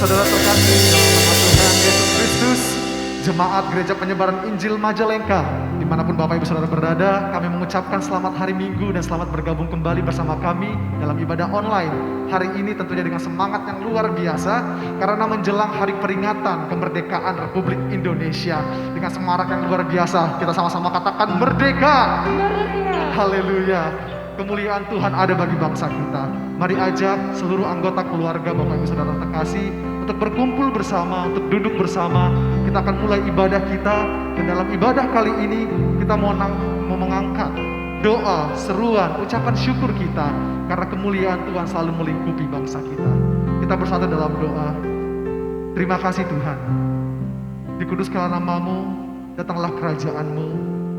Saudara terkasih dalam nama Tuhan Yesus Kristus, Jemaat Gereja Penyebaran Injil Majalengka, dimanapun Bapak Ibu Saudara berada, kami mengucapkan selamat hari Minggu dan selamat bergabung kembali bersama kami dalam ibadah online. Hari ini tentunya dengan semangat yang luar biasa, karena menjelang hari peringatan kemerdekaan Republik Indonesia. Dengan semarak yang luar biasa, kita sama-sama katakan merdeka! Haleluya! Kemuliaan Tuhan ada bagi bangsa kita. Mari ajak seluruh anggota keluarga Bapak Ibu Saudara terkasih untuk berkumpul bersama, untuk duduk bersama. Kita akan mulai ibadah kita, dan dalam ibadah kali ini kita mau mengangkat doa, seruan, ucapan syukur kita karena kemuliaan Tuhan selalu melingkupi bangsa kita. Kita bersatu dalam doa. Terima kasih Tuhan, dikuduskanlah nama-Mu, datanglah kerajaan-Mu,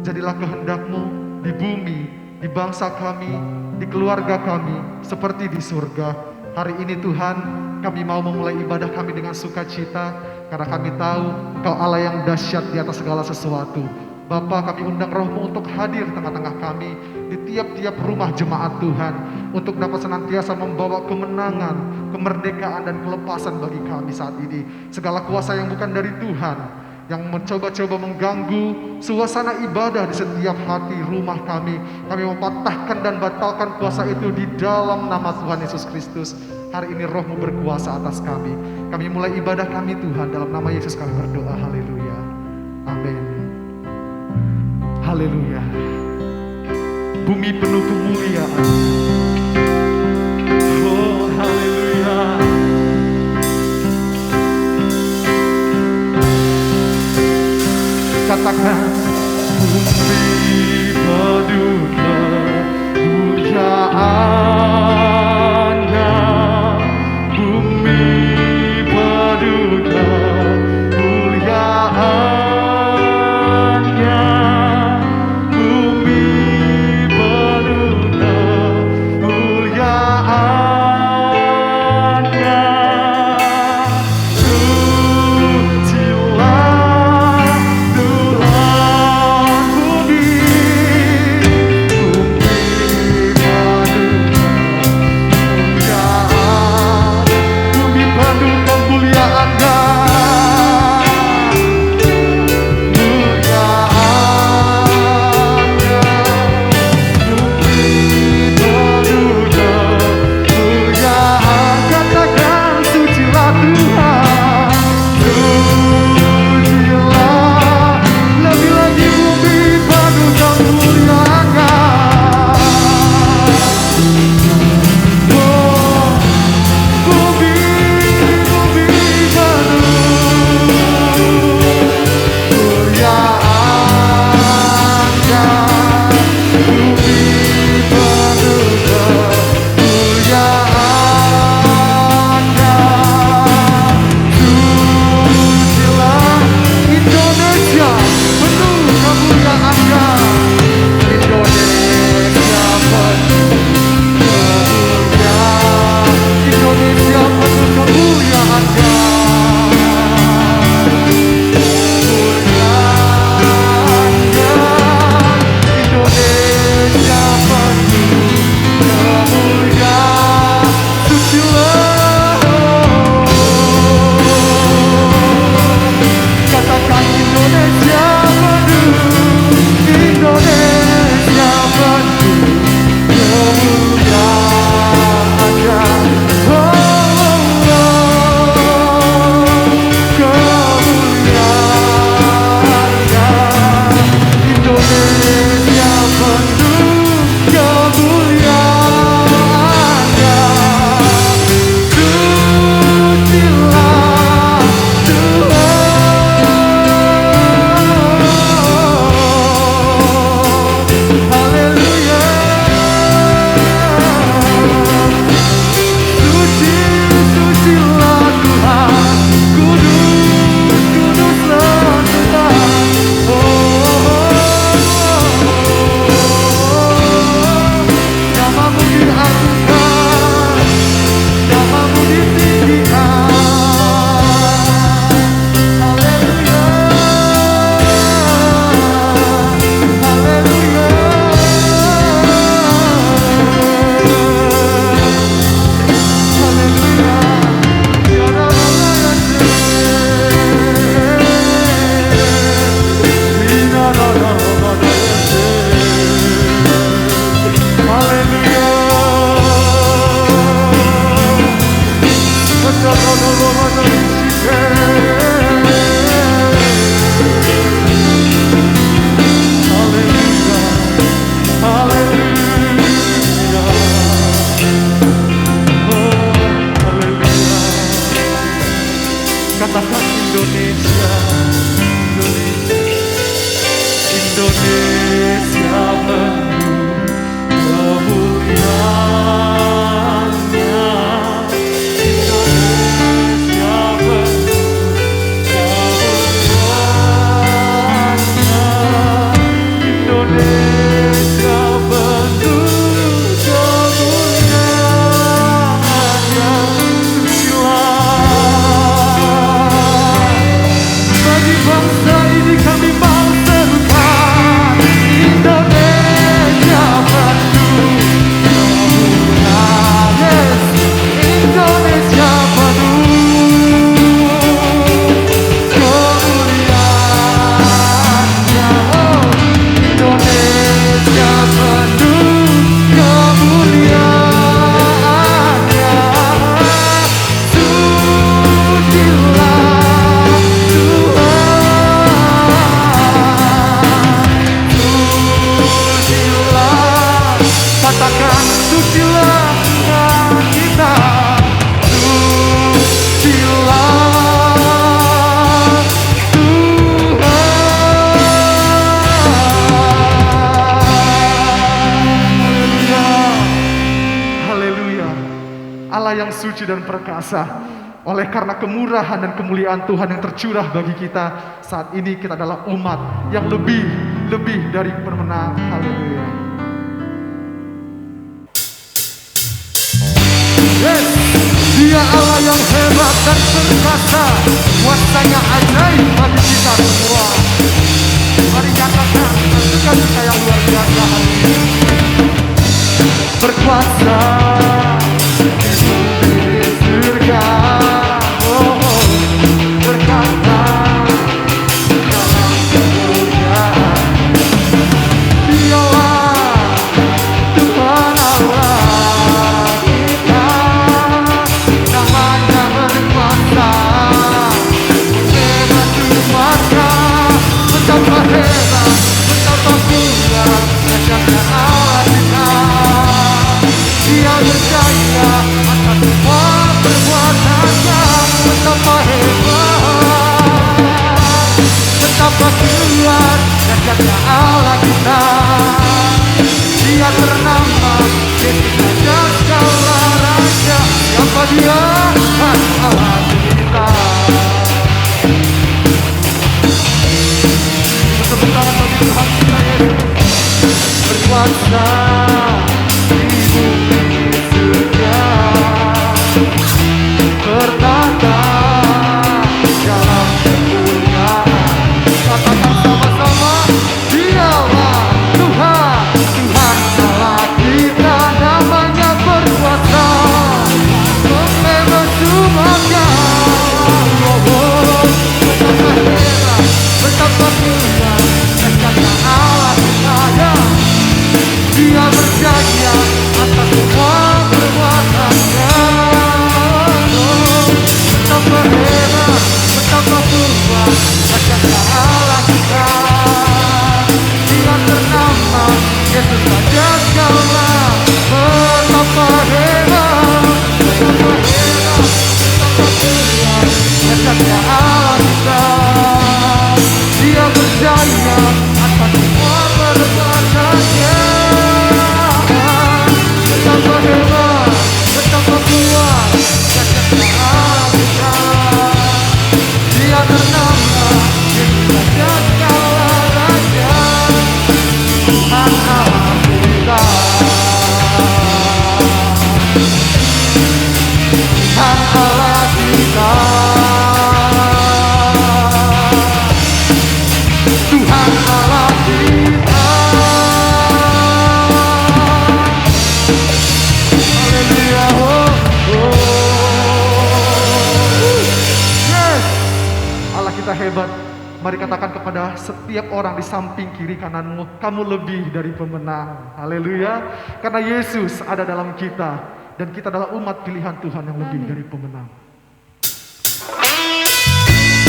jadilah kehendak-Mu di bumi, di bangsa kami, di keluarga kami, seperti di surga. Hari ini Tuhan, kami mau memulai ibadah kami dengan sukacita, karena kami tahu Engkau Allah yang dahsyat di atas segala sesuatu. Bapa, kami undang Roh-Mu untuk hadir tengah-tengah kami, di tiap-tiap rumah jemaat Tuhan, untuk dapat senantiasa membawa kemenangan, kemerdekaan dan kelepasan bagi kami saat ini. Segala kuasa yang bukan dari Tuhan, yang mencoba-coba mengganggu suasana ibadah di setiap hati rumah kami mematahkan dan batalkan kuasa itu di dalam nama Tuhan Yesus Kristus. Hari ini Roh-Mu berkuasa atas kami. Kami mulai ibadah kami Tuhan, dalam nama Yesus kami berdoa. Haleluya. Amin. Haleluya. Bumi penuh kemuliaan. Oh, haleluya. Katakan bumi penuh kemuliaan-Nya, bumi penuh kemuliaan-Nya, bumi penuh Indonesia penuh kemuliaan-Nya. Sucilah Tuhan. Haleluya. Suci, sucilah Tuhan. Kudus, kuduslah Tuhan. Namamu diagungkan, namamu ditinggikan. Haleluya, haleluya. Haleluya. Ya Rabbana katakan Indonesia, Indonesia penuh kemuliaan-Nya. Indonesia penuh kemuliaan-Nya. Indonesia penuh kemuliaan-Nya. Sucilah. Bagi bangsa ini kami mau serukan, Indonesia penuh kemuliaan. Yes, Indonesia penuh kemuliaan-Nya. Oh, Indonesia penuh kemuliaan-Nya. Sucilah Tuhan, sucilah, katakan sucilah Tuhan kita, sucilah Tuhan. Haleluya. Allah yang suci dan perkasa. Oleh karena kemurahan dan kemuliaan Tuhan yang tercurah bagi kita, saat ini kita adalah umat yang lebih dari pemenang. Haleluya. Yes, Dia Allah yang hebat dan perkasa, kuasanya ajaib bagi kita semua. Mari nyatakan suka-suka yang luar biasa hari ini. Berkuasa di surga, berkata dalam kemuliaan, Dialah Tuhan Allah kita, namanya berkuasa, hebat kuasa, betapa hebat, betapa kuat, dahsyatnya Allah kita. Dia berjaya atas semua perbuatannya, betapa hebat, betapa kuat, dahsyatnya Allah kita. Dia ternama Yesus Raja segala raja, siapa Dia? Allah kita. Tepuk tangan bagi Tuhan kita Yesus. Berkuasa di bumi surga, bertata dalam kemuliaan. Katakan sama-sama, Dialah Tuhan, Tuhan Allah kita, namanya berkuasa, membebas semuanya. Betapa hebat, betapa kuat, dahsyatnya Allah kita. Dia setiap orang di samping kiri kananmu, kamu lebih dari pemenang. Haleluya. Karena Yesus ada dalam kita, dan kita adalah umat pilihan Tuhan yang lebih dari pemenang.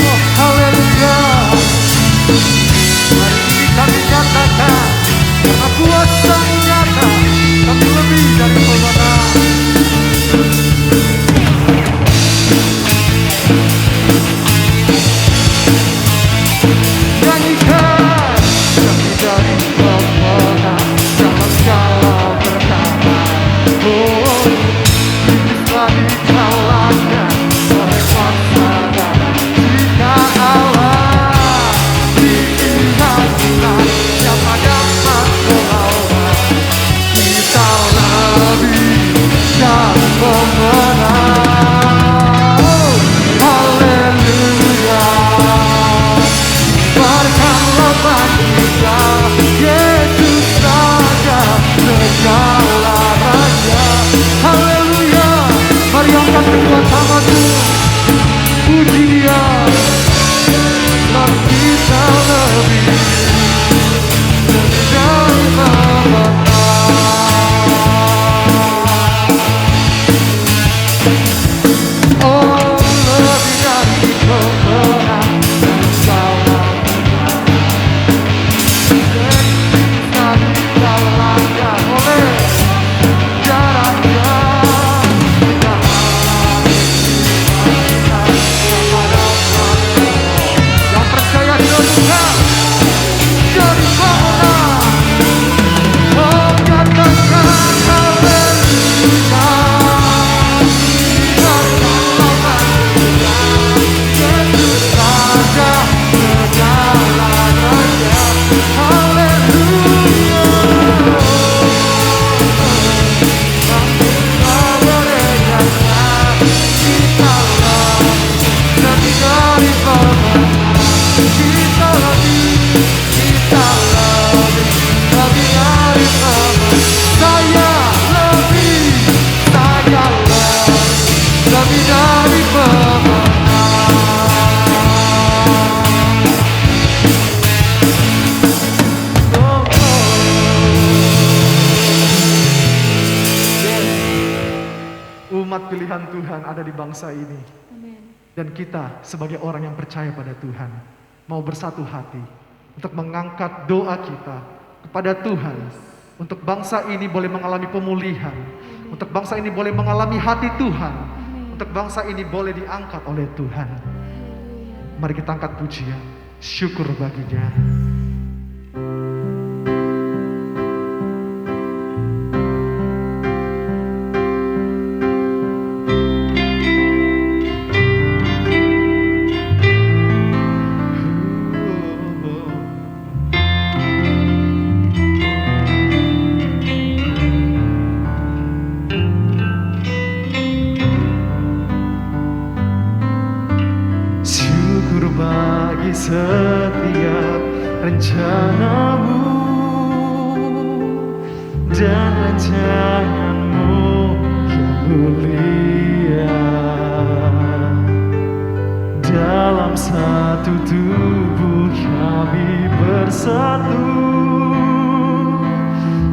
Oh, haleluya. Hari ini kami katakan, karena kuasa nyata, kami lebih dari pemenang. Nyanyikan, kami dari pemenang dalam segala perkara. Oh, Yesuslah dikalahkan oleh kuasa darah. Jika Allah diingat Tuhan, siapa dapat melawan? Kita lebih dari pemenang. Oh, haleluya. Biarkanlah bagi kita Yesus saja segala raja. Haleluya. Mari angkat kedua tanganmu, puji Dia. Dan kita lebih dari pemenang. Oh, lebih dari pemenang. Umat pilihan Tuhan ada di bangsa ini. Dan kita sebagai orang yang percaya pada Tuhan mau bersatu hati untuk mengangkat doa kita kepada Tuhan, untuk bangsa ini boleh mengalami pemulihan, untuk bangsa ini boleh mengalami hati Tuhan, untuk bangsa ini boleh diangkat oleh Tuhan. Mari kita angkat pujian, syukur baginya. Setiap rencanamu dan rancanganmu yang mulia, dalam satu tubuh kami bersatu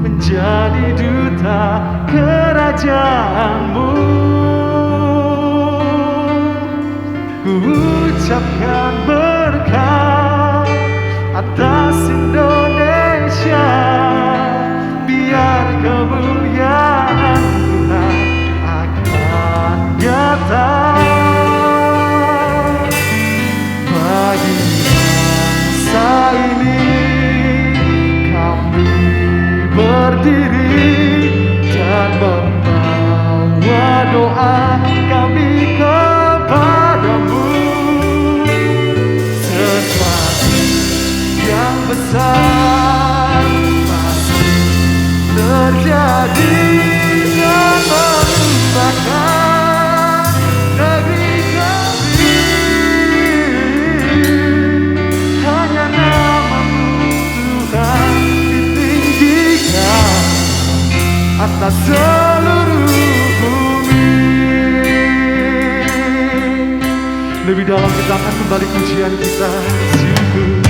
menjadi duta kerajaanmu. Ku ucapkan berkat atas Indonesia, biar kemuliaan Tuhan akan nyata bagi bangsa ini. Kami berdiri dan membawa doa kami kepadamu. Sesuatu yang besar pasti terjadi dan mengubahkan negeri kami. Hanya nama-Mu Tuhan ditinggikan atas seluruh bumi. Lebih dalam kita akan kembali pujian kita. Syukur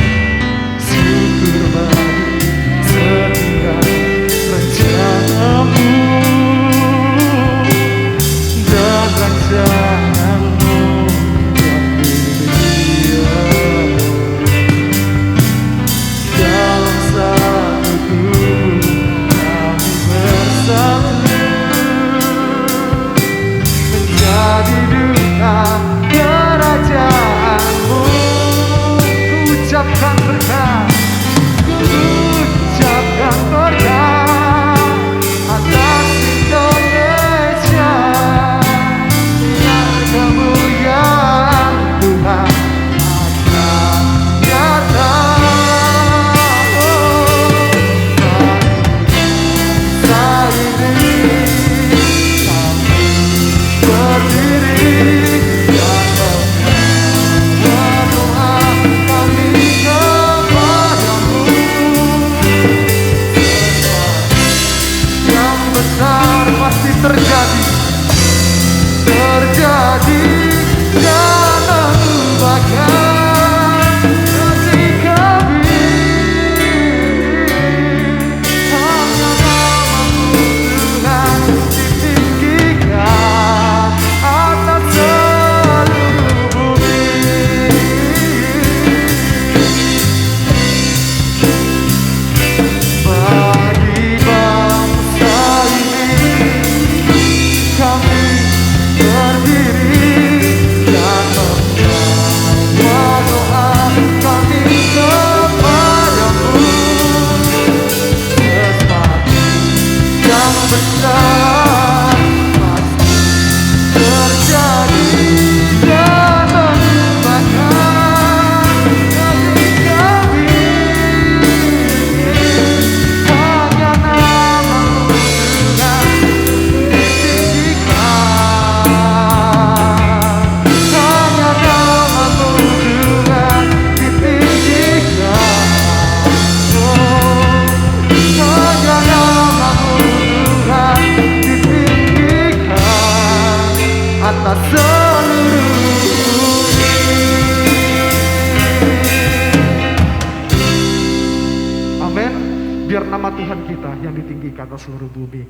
biar nama Tuhan kita yang ditinggikan atas seluruh bumi.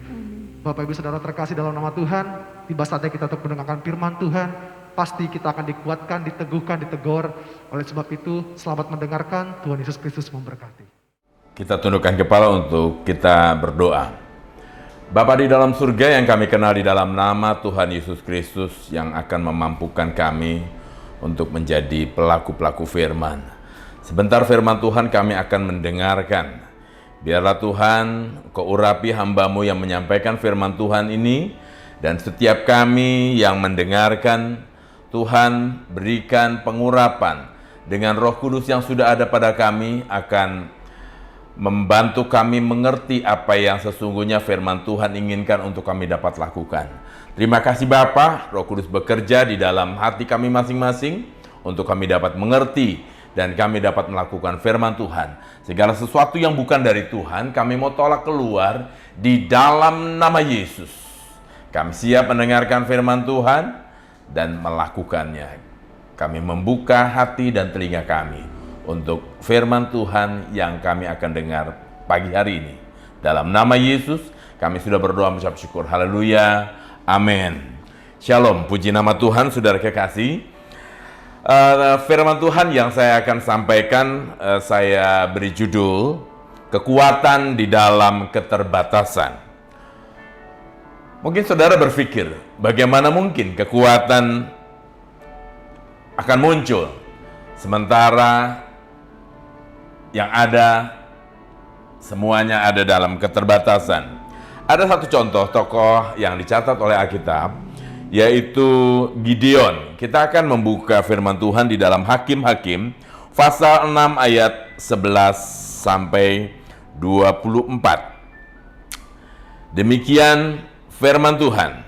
Bapak Ibu Saudara terkasih dalam nama Tuhan, tiba saatnya kita untuk mendengarkan firman Tuhan. Pasti kita akan dikuatkan, diteguhkan, ditegur. Oleh sebab itu, selamat mendengarkan. Tuhan Yesus Kristus memberkati. Kita tundukkan kepala untuk kita berdoa. Bapa di dalam surga yang kami kenal di dalam nama Tuhan Yesus Kristus yang akan memampukan kami untuk menjadi pelaku-pelaku firman. Sebentar firman Tuhan kami akan mendengarkan. Biarlah Tuhan, Kau urapi hamba-Mu yang menyampaikan firman Tuhan ini, dan setiap kami yang mendengarkan, Tuhan berikan pengurapan dengan Roh Kudus yang sudah ada pada kami akan membantu kami mengerti apa yang sesungguhnya firman Tuhan inginkan untuk kami dapat lakukan. Terima kasih Bapa, Roh Kudus bekerja di dalam hati kami masing-masing untuk kami dapat mengerti dan kami dapat melakukan firman Tuhan. Segala sesuatu yang bukan dari Tuhan, kami mau tolak keluar di dalam nama Yesus. Kami siap mendengarkan firman Tuhan dan melakukannya. Kami membuka hati dan telinga kami untuk firman Tuhan yang kami akan dengar pagi hari ini. Dalam nama Yesus, kami sudah berdoa mengucap syukur. Haleluya. Amin. Shalom. Puji nama Tuhan, saudara kekasih. Firman Tuhan yang saya akan sampaikan, saya beri judul Kekuatan di dalam Keterbatasan. Mungkin saudara berpikir, bagaimana mungkin kekuatan akan muncul sementara yang ada semuanya ada dalam keterbatasan. Ada satu contoh tokoh yang dicatat oleh Alkitab, yaitu Gideon. Kita akan membuka firman Tuhan di dalam Hakim-Hakim pasal 6 ayat 11 sampai 24. Demikian firman Tuhan.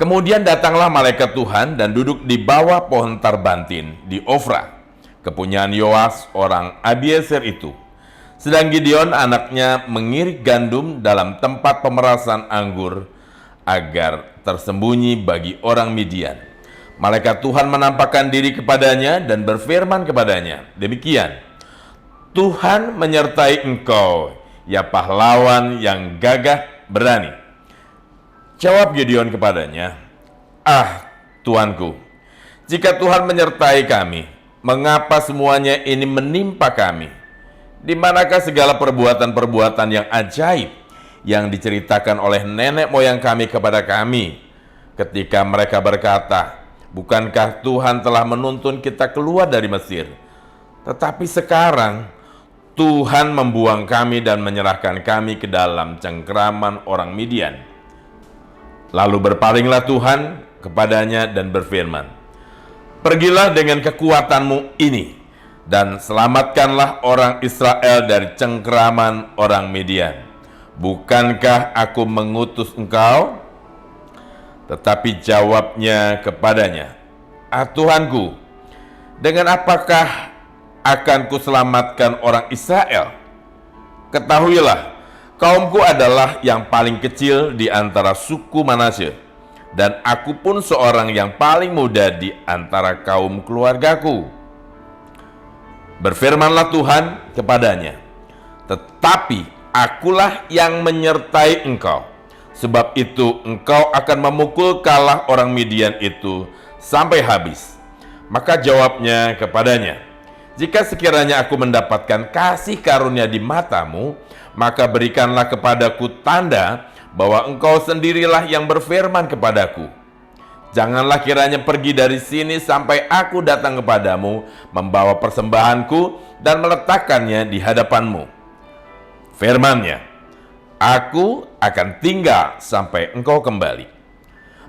Kemudian datanglah malaikat Tuhan dan duduk di bawah pohon tarbantin di Ofra, kepunyaan Yoas orang Abiezer itu. Sedang Gideon anaknya mengirik gandum dalam tempat pemerasan anggur agar tersembunyi bagi orang Midian. Malaikat Tuhan menampakkan diri kepadanya dan berfirman kepadanya, demikian, Tuhan menyertai engkau, ya pahlawan yang gagah berani. Jawab Gideon kepadanya, Tuanku, jika Tuhan menyertai kami, mengapa semuanya ini menimpa kami? Di manakah segala perbuatan-perbuatan yang ajaib yang diceritakan oleh nenek moyang kami kepada kami ketika mereka berkata, bukankah Tuhan telah menuntun kita keluar dari Mesir? Tetapi sekarang Tuhan membuang kami dan menyerahkan kami ke dalam cengkraman orang Midian. Lalu berpalinglah Tuhan kepadanya dan berfirman, pergilah dengan kekuatanmu ini dan selamatkanlah orang Israel dari cengkraman orang Midian. Bukankah aku mengutus engkau? Tetapi jawabnya kepadanya, Tuhanku, dengan apakah akan kuselamatkan orang Israel? Ketahuilah, kaumku adalah yang paling kecil di antara suku Manasye, dan aku pun seorang yang paling muda di antara kaum keluargaku. Berfirmanlah Tuhan kepadanya, tetapi akulah yang menyertai engkau, sebab itu engkau akan memukul kalah orang Midian itu sampai habis. Maka jawabnya kepadanya, jika sekiranya aku mendapatkan kasih karunia di matamu, maka berikanlah kepadaku tanda bahwa engkau sendirilah yang berfirman kepadaku. Janganlah kiranya pergi dari sini sampai aku datang kepadamu, membawa persembahanku dan meletakkannya di hadapanmu. Firman-Nya, aku akan tinggal sampai engkau kembali.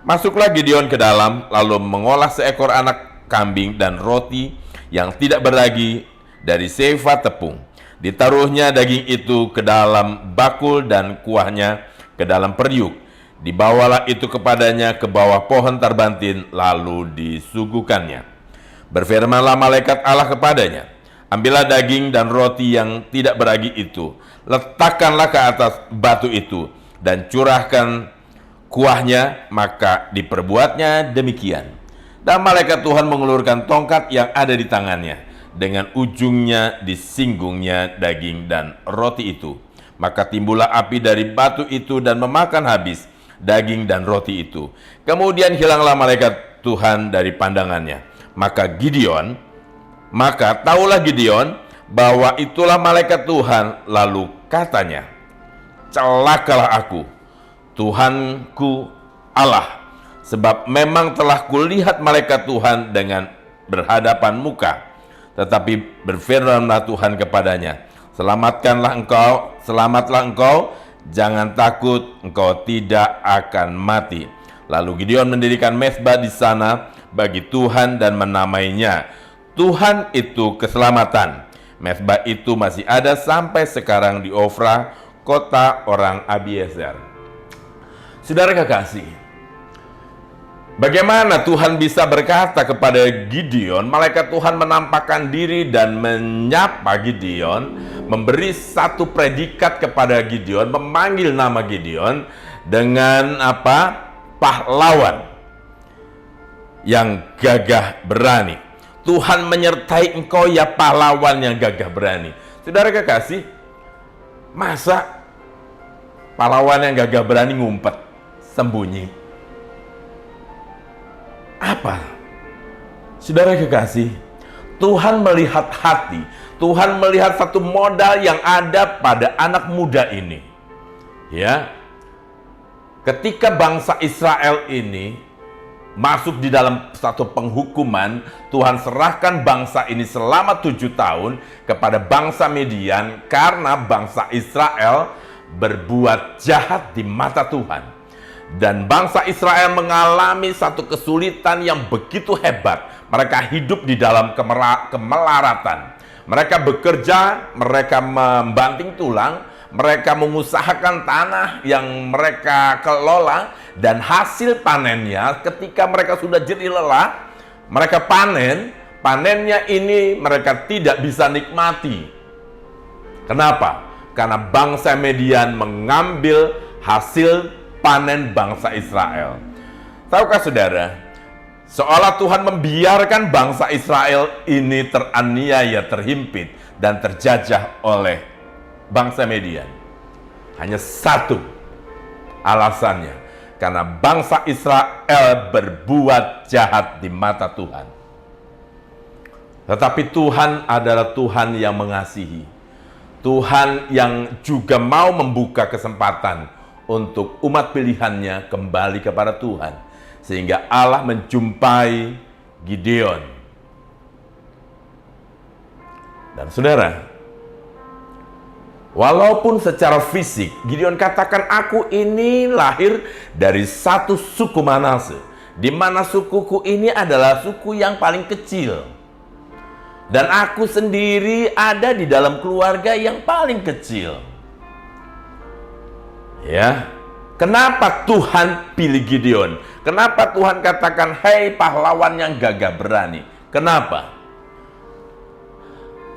Masuklah Gideon ke dalam, lalu mengolah seekor anak kambing dan roti yang tidak beragi dari sefa tepung. Ditaruhnya daging itu ke dalam bakul dan kuahnya ke dalam periuk. Dibawalah itu kepadanya ke bawah pohon tarbantin, lalu disuguhkannya. Berfirmanlah malaikat Allah kepadanya, ambillah daging dan roti yang tidak beragi itu, letakkanlah ke atas batu itu, dan curahkan kuahnya, maka diperbuatnya demikian. Dan malaikat Tuhan mengulurkan tongkat yang ada di tangannya, dengan ujungnya disinggungnya daging dan roti itu. Maka timbullah api dari batu itu dan memakan habis daging dan roti itu. Kemudian hilanglah malaikat Tuhan dari pandangannya. Maka taulah Gideon bahwa itulah malaikat Tuhan, lalu katanya, celakalah aku, Tuhanku Allah, sebab memang telah kulihat malaikat Tuhan dengan berhadapan muka. Tetapi berfirmanlah Tuhan kepadanya, selamatlah engkau, jangan takut, engkau tidak akan mati. Lalu Gideon mendirikan mezbah di sana bagi Tuhan dan menamainya Tuhan itu keselamatan. Mezbah itu masih ada sampai sekarang di Ofra, kota orang Abiezer. Saudara kekasih, bagaimana Tuhan bisa berkata kepada Gideon, malaikat Tuhan menampakkan diri dan menyapa Gideon, memberi satu predikat kepada Gideon, memanggil nama Gideon dengan apa? Pahlawan yang gagah berani. Tuhan menyertai engkau ya pahlawan yang gagah berani. Saudara kekasih, masa pahlawan yang gagah berani ngumpet, sembunyi? Apa? Saudara kekasih, Tuhan melihat hati. Tuhan melihat satu modal yang ada pada anak muda ini. Ya. Ketika bangsa Israel ini masuk di dalam satu penghukuman, Tuhan serahkan bangsa ini selama 7 tahun kepada bangsa Midian karena bangsa Israel berbuat jahat di mata Tuhan. Dan bangsa Israel mengalami satu kesulitan yang begitu hebat. Mereka hidup di dalam kemelaratan. Mereka bekerja, mereka membanting tulang, mereka mengusahakan tanah yang mereka kelola, dan hasil panennya ketika mereka sudah jerih lelah, mereka panennya ini mereka tidak bisa nikmati. Kenapa? Karena bangsa Midian mengambil hasil panen bangsa Israel. Tahukah saudara, seolah Tuhan membiarkan bangsa Israel ini teraniaya, terhimpit, dan terjajah oleh bangsa Midian. Hanya satu alasannya, karena bangsa Israel berbuat jahat di mata Tuhan. Tetapi Tuhan adalah Tuhan yang mengasihi. Tuhan yang juga mau membuka kesempatan untuk umat pilihannya kembali kepada Tuhan. Sehingga Allah menjumpai Gideon. Dan saudara, walaupun secara fisik Gideon katakan, aku ini lahir dari satu suku Manase, di mana sukuku ini adalah suku yang paling kecil, dan aku sendiri ada di dalam keluarga yang paling kecil. Ya, kenapa Tuhan pilih Gideon? Kenapa Tuhan katakan, hei pahlawan yang gagah berani? Kenapa?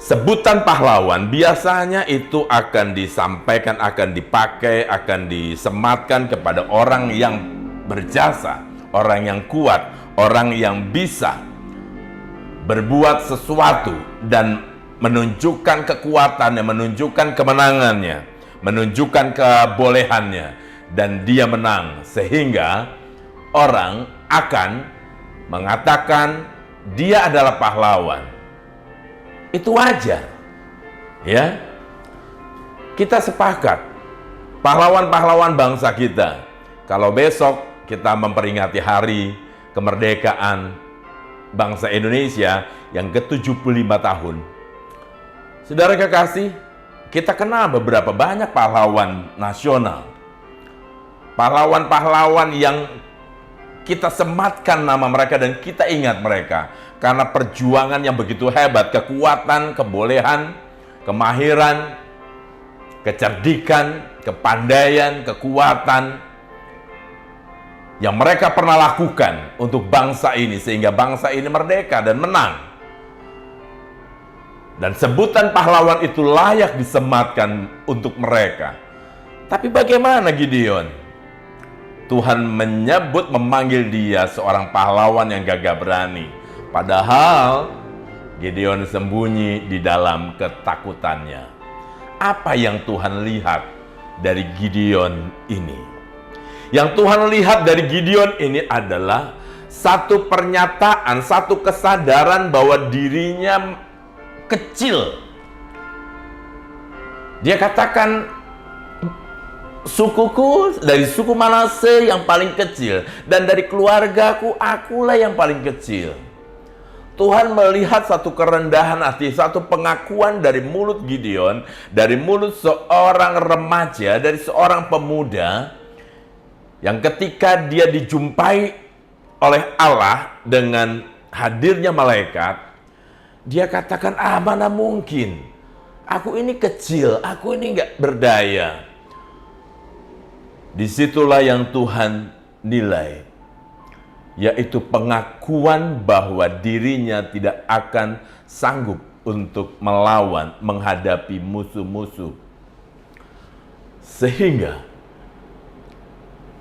Sebutan pahlawan biasanya itu akan disampaikan, akan dipakai, akan disematkan kepada orang yang berjasa, orang yang kuat, orang yang bisa berbuat sesuatu dan menunjukkan kekuatannya, menunjukkan kemenangannya, menunjukkan kebolehannya, dan dia menang, sehingga orang akan mengatakan dia adalah pahlawan. Itu wajar, ya. Kita sepakat, pahlawan-pahlawan bangsa kita. Kalau besok kita memperingati hari kemerdekaan bangsa Indonesia yang ke-75 tahun, saudara kekasih, kita kenal beberapa banyak pahlawan nasional. Pahlawan-pahlawan yang kita sematkan nama mereka dan kita ingat mereka karena perjuangan yang begitu hebat, kekuatan, kebolehan, kemahiran, kecerdikan, kepandaian, kekuatan yang mereka pernah lakukan untuk bangsa ini sehingga bangsa ini merdeka dan menang. Dan sebutan pahlawan itu layak disematkan untuk mereka. Tapi bagaimana Gideon? Tuhan menyebut, memanggil dia seorang pahlawan yang gagah berani. Padahal Gideon sembunyi di dalam ketakutannya. Apa yang Tuhan lihat dari Gideon ini? Yang Tuhan lihat dari Gideon ini adalah satu pernyataan, satu kesadaran bahwa dirinya kecil. Dia katakan, sukuku dari suku Manase yang paling kecil, dan dari keluargaku akulah yang paling kecil. Tuhan melihat satu kerendahan hati, satu pengakuan dari mulut Gideon, dari mulut seorang remaja, dari seorang pemuda, yang ketika dia dijumpai oleh Allah dengan hadirnya malaikat, dia katakan, mana mungkin, aku ini kecil, aku ini nggak berdaya. Disitulah yang Tuhan nilai, yaitu pengakuan bahwa dirinya tidak akan sanggup untuk melawan, menghadapi musuh-musuh. Sehingga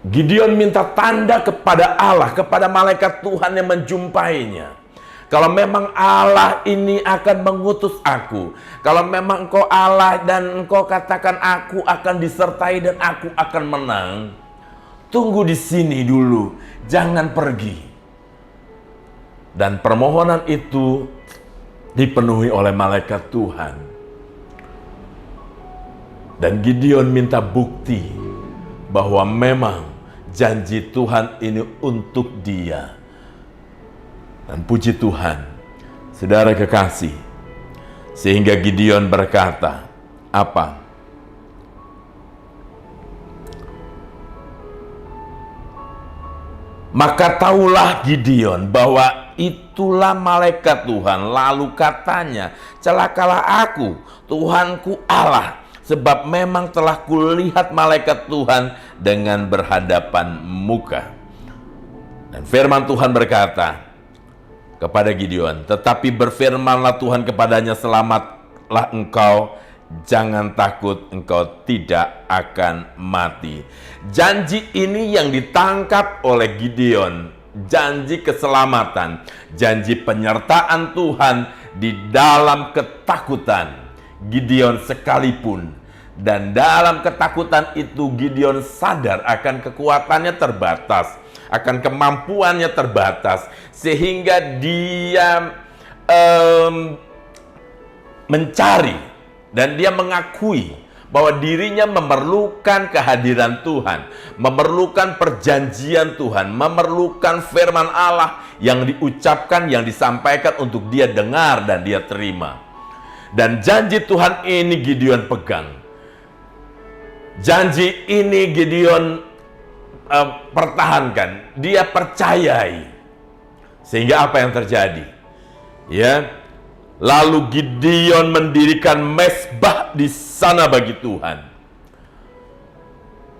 Gideon minta tanda kepada Allah, kepada malaikat Tuhan yang menjumpainya. Kalau memang Allah ini akan mengutus aku, kalau memang engkau Allah dan engkau katakan aku akan disertai dan aku akan menang, tunggu di sini dulu, jangan pergi. Dan permohonan itu dipenuhi oleh malaikat Tuhan. Dan Gideon minta bukti bahwa memang janji Tuhan ini untuk dia. Dan puji Tuhan, saudara kekasih, sehingga Gideon berkata, apa? Maka tahulah Gideon bahwa itulah malaikat Tuhan. Lalu katanya, celakalah aku, Tuhanku Allah, sebab memang telah kulihat malaikat Tuhan dengan berhadapan muka. Dan firman Tuhan berkata kepada Gideon, tetapi berfirmanlah Tuhan kepadanya, selamatlah engkau, jangan takut, engkau tidak akan mati. Janji ini yang ditangkap oleh Gideon, janji keselamatan, janji penyertaan Tuhan di dalam ketakutan Gideon sekalipun. Dan dalam ketakutan itu Gideon sadar akan kekuatannya terbatas, akan kemampuannya terbatas, sehingga dia mencari dan dia mengakui bahwa dirinya memerlukan kehadiran Tuhan, memerlukan perjanjian Tuhan, memerlukan firman Allah yang diucapkan, yang disampaikan untuk dia dengar dan dia terima. Dan janji Tuhan ini Gideon pegang. Janji ini Gideon pertahankan, dia percayai. Sehingga apa yang terjadi? Ya, lalu Gideon mendirikan mezbah di sana bagi Tuhan.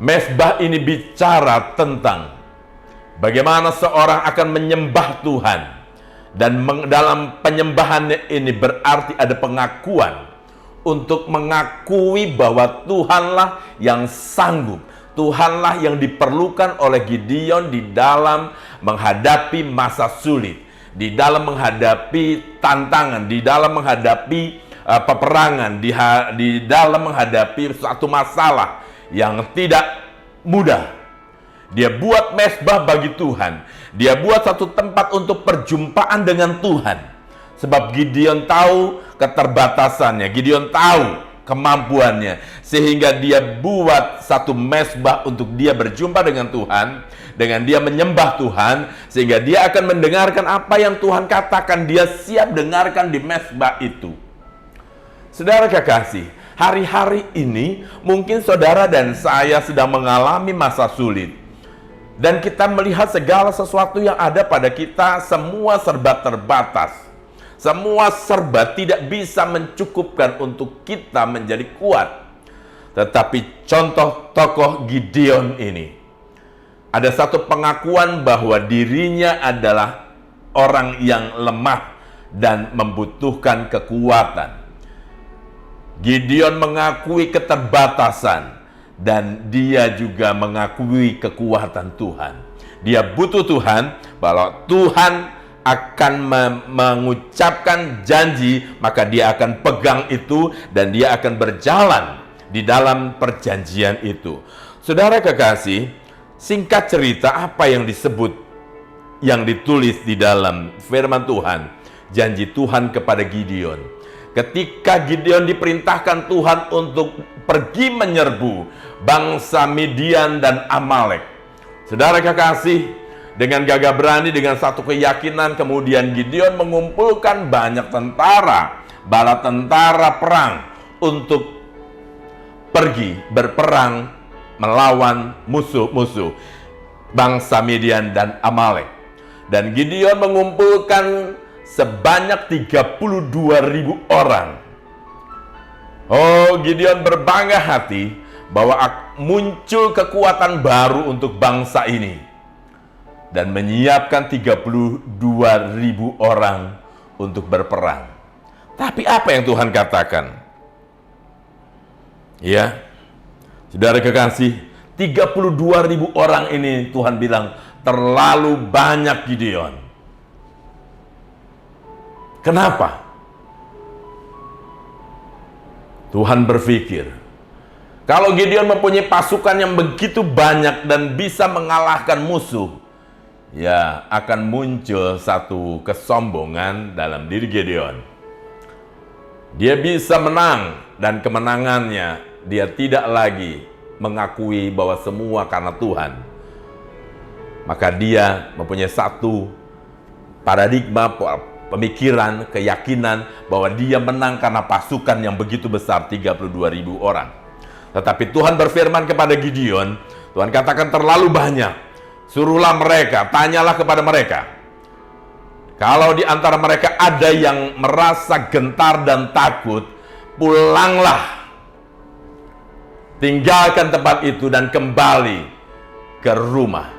Mezbah ini bicara tentang bagaimana seorang akan menyembah Tuhan. Dan dalam penyembahannya ini berarti ada pengakuan untuk mengakui bahwa Tuhanlah yang sanggup, Tuhanlah yang diperlukan oleh Gideon di dalam menghadapi masa sulit, di dalam menghadapi tantangan, di dalam menghadapi peperangan, di dalam menghadapi suatu masalah yang tidak mudah. Dia buat mezbah bagi Tuhan. Dia buat satu tempat untuk perjumpaan dengan Tuhan. Sebab Gideon tahu keterbatasannya, Gideon tahu kemampuannya, sehingga dia buat satu mezbah untuk dia berjumpa dengan Tuhan, dengan dia menyembah Tuhan, sehingga dia akan mendengarkan apa yang Tuhan katakan. Dia siap dengarkan di mezbah itu. Saudara kekasih, hari-hari ini mungkin saudara dan saya sedang mengalami masa sulit, dan kita melihat segala sesuatu yang ada pada kita semua serba terbatas. Semua serba tidak bisa mencukupkan untuk kita menjadi kuat. Tetapi contoh tokoh Gideon ini, ada satu pengakuan bahwa dirinya adalah orang yang lemah dan membutuhkan kekuatan. Gideon mengakui keterbatasan dan dia juga mengakui kekuatan Tuhan. Dia butuh Tuhan, bahwa Tuhan akan mengucapkan janji, maka dia akan pegang itu dan dia akan berjalan di dalam perjanjian itu. Saudara kekasih, singkat cerita apa yang disebut, yang ditulis di dalam firman Tuhan, janji Tuhan kepada Gideon. Ketika Gideon diperintahkan Tuhan untuk pergi menyerbu bangsa Midian dan Amalek. Saudara kekasih, dengan gagah berani, dengan satu keyakinan, kemudian Gideon mengumpulkan banyak tentara, bala tentara perang untuk pergi berperang melawan musuh-musuh bangsa Midian dan Amalek. Dan Gideon mengumpulkan sebanyak 32.000 orang. Oh, Gideon berbangga hati bahwa muncul kekuatan baru untuk bangsa ini. Dan menyiapkan 32.000 orang untuk berperang. Tapi apa yang Tuhan katakan? Ya, saudara kekasih, 32.000 orang ini Tuhan bilang terlalu banyak, Gideon. Kenapa? Tuhan berpikir, kalau Gideon mempunyai pasukan yang begitu banyak dan bisa mengalahkan musuh, ya akan muncul satu kesombongan dalam diri Gideon. Dia bisa menang, dan kemenangannya dia tidak lagi mengakui bahwa semua karena Tuhan. Maka dia mempunyai satu paradigma, pemikiran, keyakinan bahwa dia menang karena pasukan yang begitu besar, 32.000 orang. Tetapi Tuhan berfirman kepada Gideon, Tuhan katakan terlalu banyak. Suruhlah mereka, tanyalah kepada mereka. Kalau di antara mereka ada yang merasa gentar dan takut, pulanglah. Tinggalkan tempat itu dan kembali ke rumah.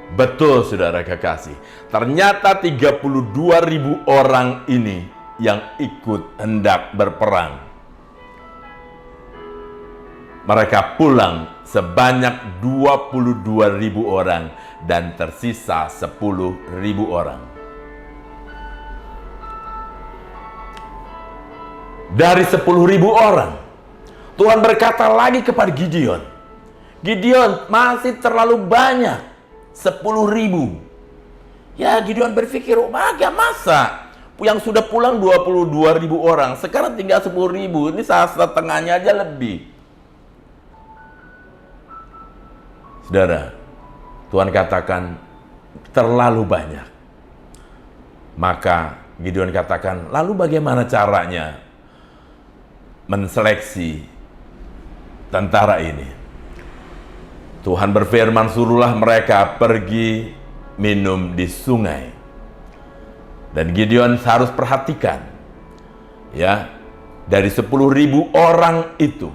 Betul, saudara kekasih. Ternyata 32.000 orang ini yang ikut hendak berperang. Mereka pulang sebanyak 22.000 orang dan tersisa 10.000 orang. Dari 10.000 orang, Tuhan berkata lagi kepada Gideon, Gideon, masih terlalu banyak, 10.000. Ya, Gideon berpikir, masa yang sudah pulang 22.000 orang, sekarang tinggal 10.000, ini setengahnya aja lebih. Saudara, Tuhan katakan terlalu banyak. Maka Gideon katakan, lalu bagaimana caranya menseleksi tentara ini? Tuhan berfirman, suruhlah mereka pergi minum di sungai. Dan Gideon harus perhatikan, ya, dari 10.000 orang itu,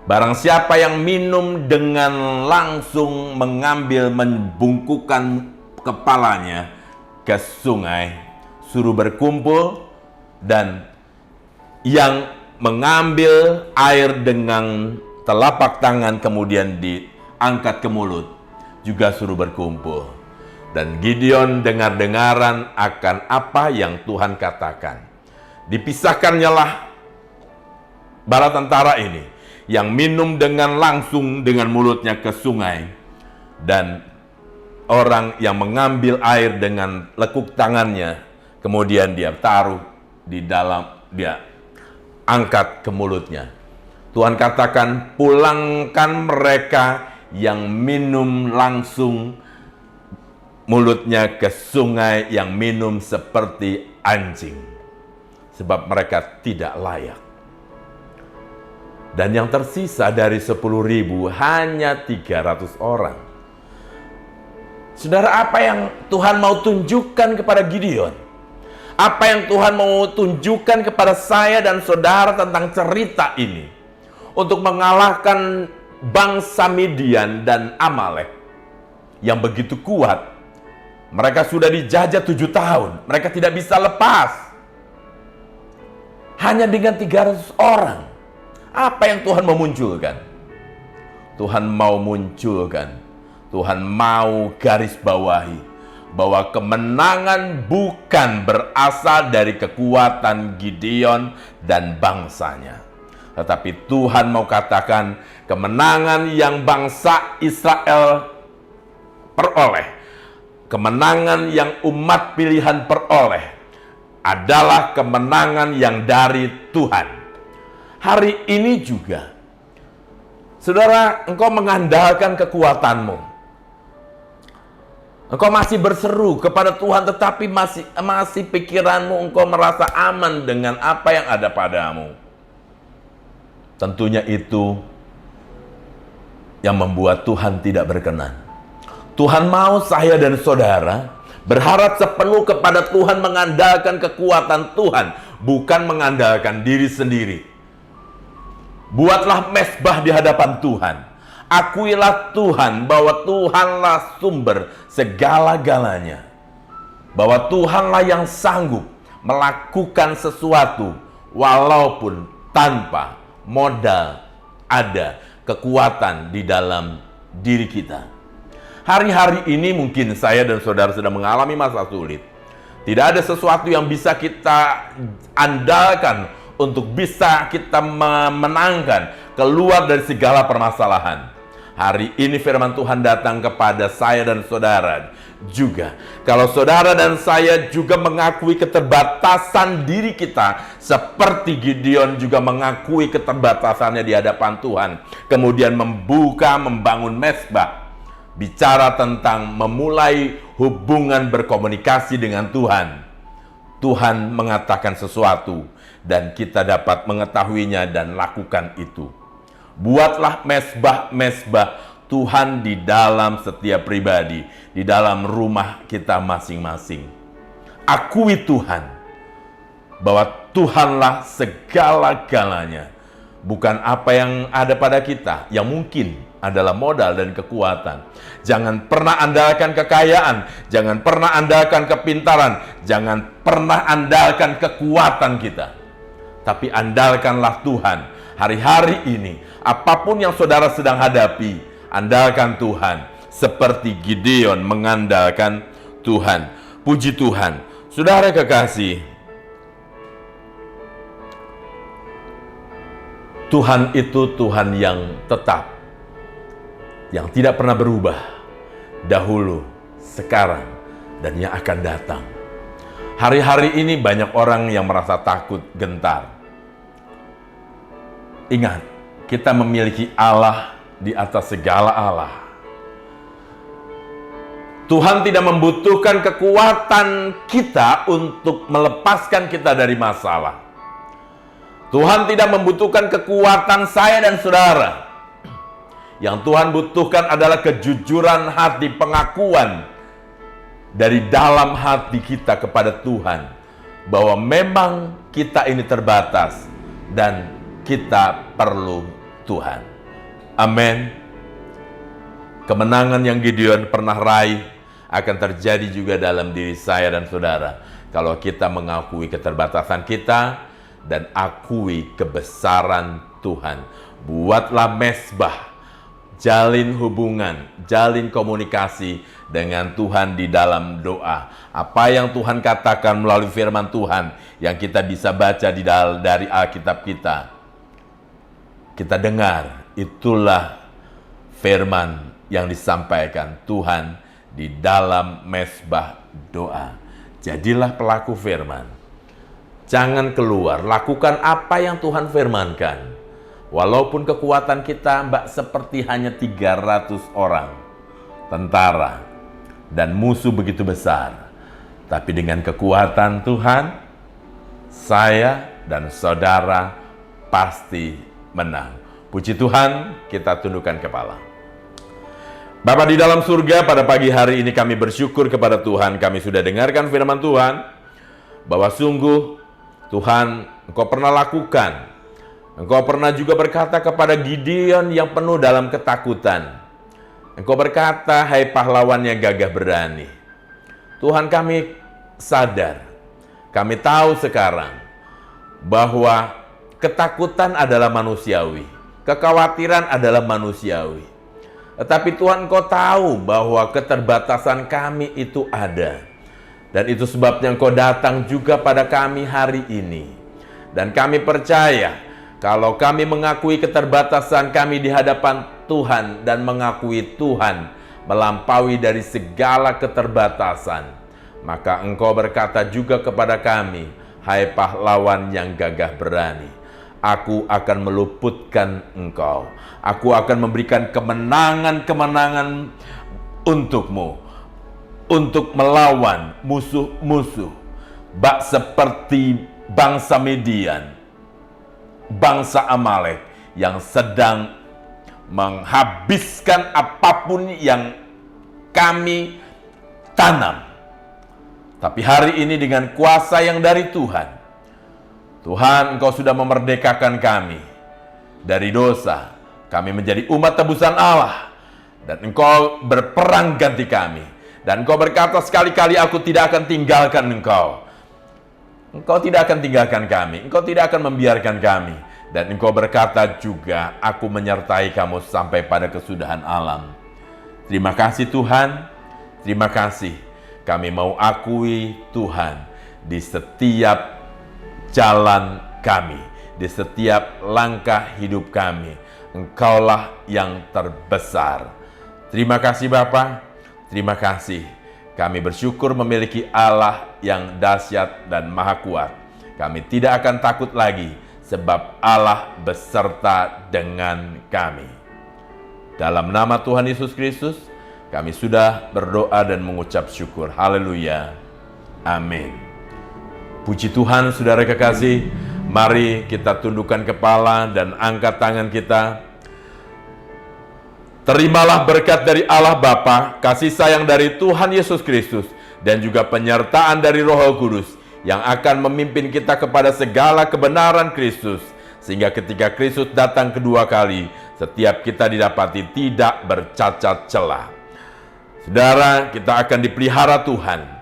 barang siapa yang minum dengan langsung mengambil, membungkukkan kepalanya ke sungai, suruh berkumpul, dan yang mengambil air dengan telapak tangan kemudian diangkat ke mulut, juga suruh berkumpul. Dan Gideon dengar-dengaran akan apa yang Tuhan katakan. Dipisahkannya lah bala tentara ini, yang minum dengan langsung dengan mulutnya ke sungai, dan orang yang mengambil air dengan lekuk tangannya, kemudian dia taruh di dalam, dia angkat ke mulutnya. Tuhan katakan, pulangkan mereka yang minum langsung mulutnya ke sungai, yang minum seperti anjing, sebab mereka tidak layak. Dan yang tersisa dari 10.000 hanya 300 orang. Saudara, apa yang Tuhan mau tunjukkan kepada Gideon? Apa yang Tuhan mau tunjukkan kepada saya dan saudara tentang cerita ini? Untuk mengalahkan bangsa Midian dan Amalek yang begitu kuat. Mereka sudah dijajah 7 tahun. Mereka tidak bisa lepas. Hanya dengan 300 orang. Apa yang Tuhan mau munculkan? Tuhan mau munculkan, Tuhan mau garis bawahi bahwa kemenangan bukan berasal dari kekuatan Gideon dan bangsanya. Tetapi Tuhan mau katakan kemenangan yang bangsa Israel peroleh, kemenangan yang umat pilihan peroleh adalah kemenangan yang dari Tuhan. Hari ini juga, saudara, engkau mengandalkan kekuatanmu. Engkau masih berseru kepada Tuhan, tetapi masih pikiranmu engkau merasa aman dengan apa yang ada padamu. Tentunya itu yang membuat Tuhan tidak berkenan. Tuhan mau saya dan saudara berharap sepenuh kepada Tuhan, mengandalkan kekuatan Tuhan, bukan mengandalkan diri sendiri. Buatlah mezbah di hadapan Tuhan. Akuilah Tuhan bahwa Tuhanlah sumber segala-galanya. Bahwa Tuhanlah yang sanggup melakukan sesuatu walaupun tanpa modal ada kekuatan di dalam diri kita. Hari-hari ini mungkin saya dan saudara sedang mengalami masa sulit. Tidak ada sesuatu yang bisa kita andalkan untuk bisa kita memenangkan keluar dari segala permasalahan. Hari ini firman Tuhan datang kepada saya dan saudara juga. Kalau saudara dan saya juga mengakui keterbatasan diri kita, seperti Gideon juga mengakui keterbatasannya di hadapan Tuhan, kemudian membangun mezbah, bicara tentang memulai hubungan berkomunikasi dengan Tuhan. Tuhan mengatakan sesuatu dan kita dapat mengetahuinya dan lakukan itu. Buatlah mezbah Tuhan di dalam setiap pribadi, di dalam rumah kita masing-masing. Akui Tuhan bahwa Tuhanlah segala-galanya, bukan apa yang ada pada kita yang mungkin adalah modal dan kekuatan. Jangan pernah andalkan kekayaan, jangan pernah andalkan kepintaran, jangan pernah andalkan kekuatan kita. Tapi andalkanlah Tuhan. Hari-hari ini, apapun yang saudara sedang hadapi, andalkan Tuhan. Seperti Gideon mengandalkan Tuhan. Puji Tuhan. Saudara kekasih, Tuhan itu Tuhan yang tetap, yang tidak pernah berubah, dahulu, sekarang, dan yang akan datang. Hari-hari ini banyak orang yang merasa takut, gentar. Ingat, kita memiliki Allah di atas segala Allah. Tuhan tidak membutuhkan kekuatan kita untuk melepaskan kita dari masalah. Tuhan tidak membutuhkan kekuatan saya dan saudara. Yang Tuhan butuhkan adalah kejujuran hati, pengakuan dari dalam hati kita kepada Tuhan bahwa memang kita ini terbatas dan kita perlu Tuhan. Amin. Kemenangan yang Gideon pernah raih akan terjadi juga dalam diri saya dan saudara kalau kita mengakui keterbatasan kita dan akui kebesaran Tuhan. Buatlah mezbah, jalin hubungan, jalin komunikasi dengan Tuhan di dalam doa. Apa yang Tuhan katakan melalui firman Tuhan yang kita bisa baca dari Alkitab kita dengar, itulah firman yang disampaikan Tuhan di dalam mezbah doa. Jadilah pelaku firman. Jangan keluar, lakukan apa yang Tuhan firmankan. Walaupun kekuatan kita seperti hanya 300 orang tentara dan musuh begitu besar, tapi dengan kekuatan Tuhan, saya dan saudara pasti menang. Puji Tuhan, kita tundukkan kepala. Bapa di dalam surga, pada pagi hari ini kami bersyukur kepada Tuhan. Kami sudah dengarkan firman Tuhan, bahwa sungguh Tuhan, Engkau pernah lakukan. Engkau pernah juga berkata kepada Gideon yang penuh dalam ketakutan. Engkau berkata, hai pahlawan yang gagah berani. Tuhan, kami sadar, kami tahu sekarang bahwa ketakutan adalah manusiawi, kekhawatiran adalah manusiawi. Tetapi Tuhan, Engkau tahu bahwa keterbatasan kami itu ada. Dan itu sebabnya Engkau datang juga pada kami hari ini. Dan kami percaya, kalau kami mengakui keterbatasan kami di hadapan Tuhan dan mengakui Tuhan melampaui dari segala keterbatasan, maka Engkau berkata juga kepada kami, hai pahlawan yang gagah berani, aku akan meluputkan engkau. Aku akan memberikan kemenangan-kemenangan untukmu, untuk melawan musuh-musuh, seperti bangsa Midian, bangsa Amalek yang sedang menghabiskan apapun yang kami tanam. Tapi hari ini dengan kuasa yang dari Tuhan, Tuhan, Engkau sudah memerdekakan kami dari dosa. Kami menjadi umat tebusan Allah, dan Engkau berperang ganti kami. Dan Engkau berkata, sekali-kali aku tidak akan tinggalkan Engkau. Engkau tidak akan tinggalkan kami, Engkau tidak akan membiarkan kami. Dan Engkau berkata juga, aku menyertai kamu sampai pada kesudahan alam. Terima kasih Tuhan, terima kasih. Kami mau akui Tuhan di setiap jalan kami, di setiap langkah hidup kami. Engkaulah yang terbesar. Terima kasih Bapa, terima kasih. Kami bersyukur memiliki Allah yang dahsyat dan maha kuat. Kami tidak akan takut lagi, sebab Allah beserta dengan kami. Dalam nama Tuhan Yesus Kristus, kami sudah berdoa dan mengucap syukur. Haleluya. Amin. Puji Tuhan, saudara kekasih. Mari kita tundukkan kepala dan angkat tangan kita. Terimalah berkat dari Allah Bapa, kasih sayang dari Tuhan Yesus Kristus, dan juga penyertaan dari Roh Kudus yang akan memimpin kita kepada segala kebenaran Kristus, sehingga ketika Kristus datang kedua kali, setiap kita didapati tidak bercacat celah. Saudara, kita akan dipelihara Tuhan.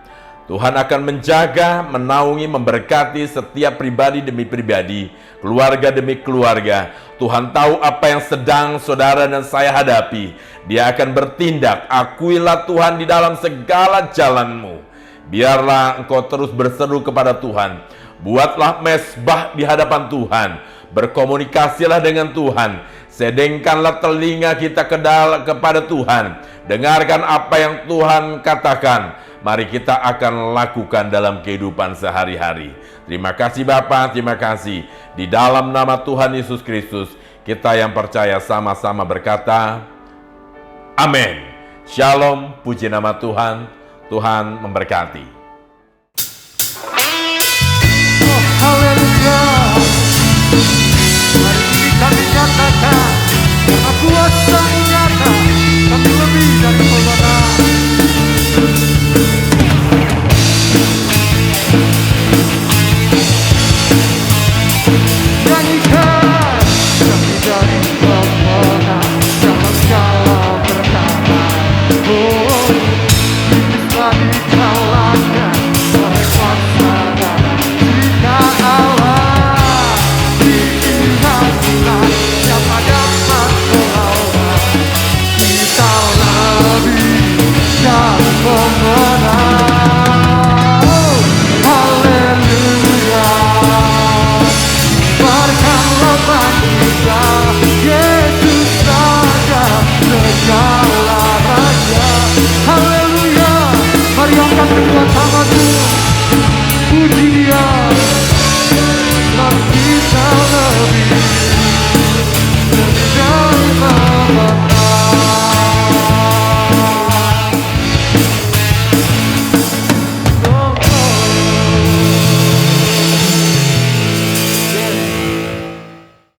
Tuhan akan menjaga, menaungi, memberkati setiap pribadi demi pribadi, keluarga demi keluarga. Tuhan tahu apa yang sedang saudara dan saya hadapi. Dia akan bertindak. Akuilah Tuhan di dalam segala jalanmu. Biarlah engkau terus berseru kepada Tuhan. Buatlah mezbah di hadapan Tuhan. Berkomunikasilah dengan Tuhan. Sedengkanlah telinga kita kepada Tuhan. Dengarkan apa yang Tuhan katakan. Mari kita akan lakukan dalam kehidupan sehari-hari. Terima kasih Bapa, terima kasih. Di dalam nama Tuhan Yesus Kristus, kita yang percaya sama-sama berkata, amin. Shalom, puji nama Tuhan. Tuhan memberkati. Oh, haleluya. Hari ini kami nyatakan, karena kuasa nyata, kami lebih dari pemenang. Nyanyikan, kami dari pemenang dalam segala perkara. Oh, kita dikalahkan oleh kuasa darah. Jika Allah diingatkan, siapa dapat melawan? Kita lebih dari pemenang. Oh, haleluya. Berkatlah bagi kita, Yesus Raja, segala raja. Haleluya. Mari angkat kedua tanganmu, puji Dia. Dan kita lebih dari pemenang.